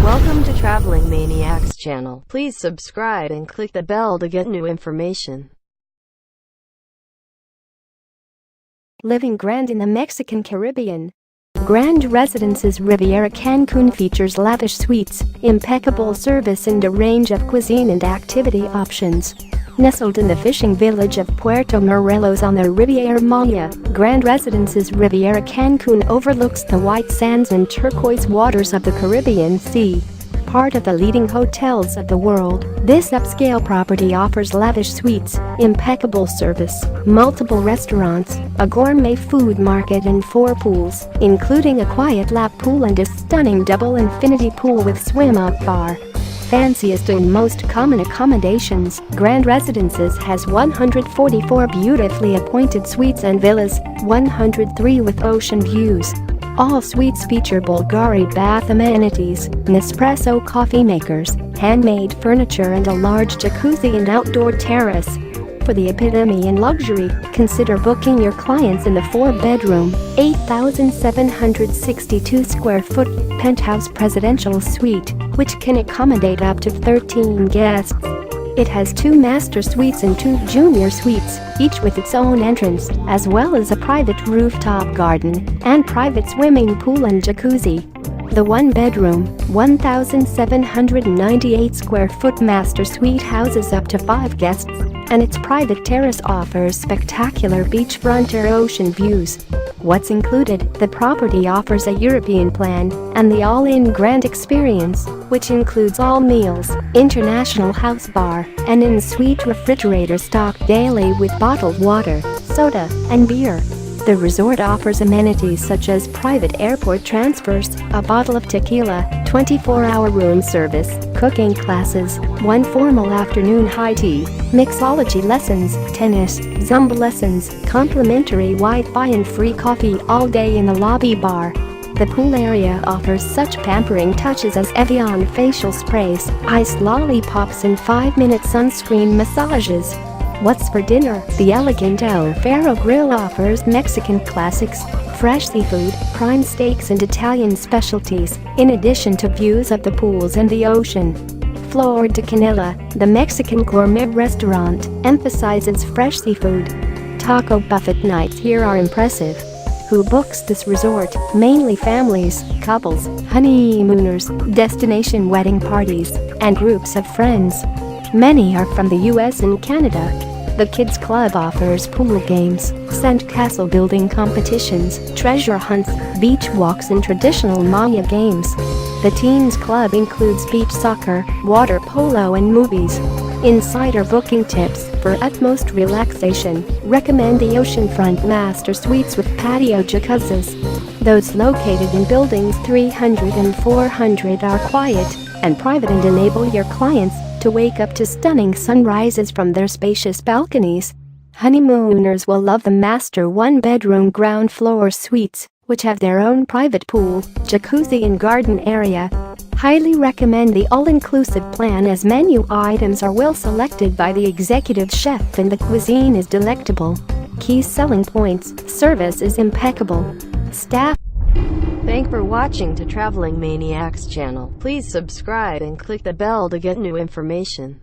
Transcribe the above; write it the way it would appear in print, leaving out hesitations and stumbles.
Welcome to Traveling Maniacs channel. Please subscribe and click the bell to get new information. Living grand in the Mexican Caribbean. Grand Residences Riviera Cancun features lavish suites, impeccable service and a range of cuisine and activity options. Nestled in the fishing village of Puerto Morelos on the Riviera Maya, Grand Residences Riviera Cancun overlooks the white sands and turquoise waters of the Caribbean Sea. Part of the leading hotels of the world, this upscale property offers lavish suites, impeccable service, multiple restaurants, a gourmet food market and 4 pools, including a quiet lap pool and a stunning double infinity pool with swim-up bar. Fanciest and most common accommodations, Grand Residences has 144 beautifully appointed suites and villas, 103 with ocean views. All suites feature Bulgari bath amenities, Nespresso coffee makers, handmade furniture and a large jacuzzi and outdoor terrace. For the epitome in luxury, consider booking your clients in the 4-bedroom, 8,762 square foot penthouse presidential suite, which can accommodate up to 13 guests. It has 2 master suites and 2 junior suites, each with its own entrance, as well as a private rooftop garden and private swimming pool and jacuzzi. The 1-bedroom, 1,798 square foot master suite houses up to 5 guests, and its private terrace offers spectacular beachfront or ocean views. What's included? The property offers a European plan and the all-in grand experience, which includes all meals, international house bar, and in-suite refrigerator stocked daily with bottled water, soda, and beer. The resort offers amenities such as private airport transfers, a bottle of tequila, 24-hour room service, cooking classes, 1 formal afternoon high tea, mixology lessons, tennis, Zumba lessons, complimentary Wi-Fi and free coffee all day in the lobby bar. The pool area offers such pampering touches as Evian facial sprays, iced lollipops and 5-minute sunscreen massages. What's for dinner? The elegant El Faro Grill offers Mexican classics, fresh seafood, prime steaks and Italian specialties, in addition to views of the pools and the ocean. Flor de Canela, the Mexican gourmet restaurant, emphasizes fresh seafood. Taco buffet nights here are impressive. Who books this resort? Mainly families, couples, honeymooners, destination wedding parties, and groups of friends. Many are from the US and Canada. The Kids Club offers pool games, sandcastle building competitions, treasure hunts, beach walks and traditional Maya games. The Teens Club includes beach soccer, water polo and movies. Insider booking tips: for utmost relaxation, recommend the oceanfront master suites with patio jacuzzis. Those located in buildings 300 and 400 are quiet and private and enable your clients to wake up to stunning sunrises from their spacious balconies. Honeymooners will love the master 1-bedroom ground floor suites, which have their own private pool, jacuzzi and garden area. Highly recommend the all-inclusive plan as menu items are well selected by the executive chef and the cuisine is delectable. Key selling points: service is impeccable. Staff. Thanks for watching to Traveling Maniacs channel. Please subscribe and click the bell to get new information.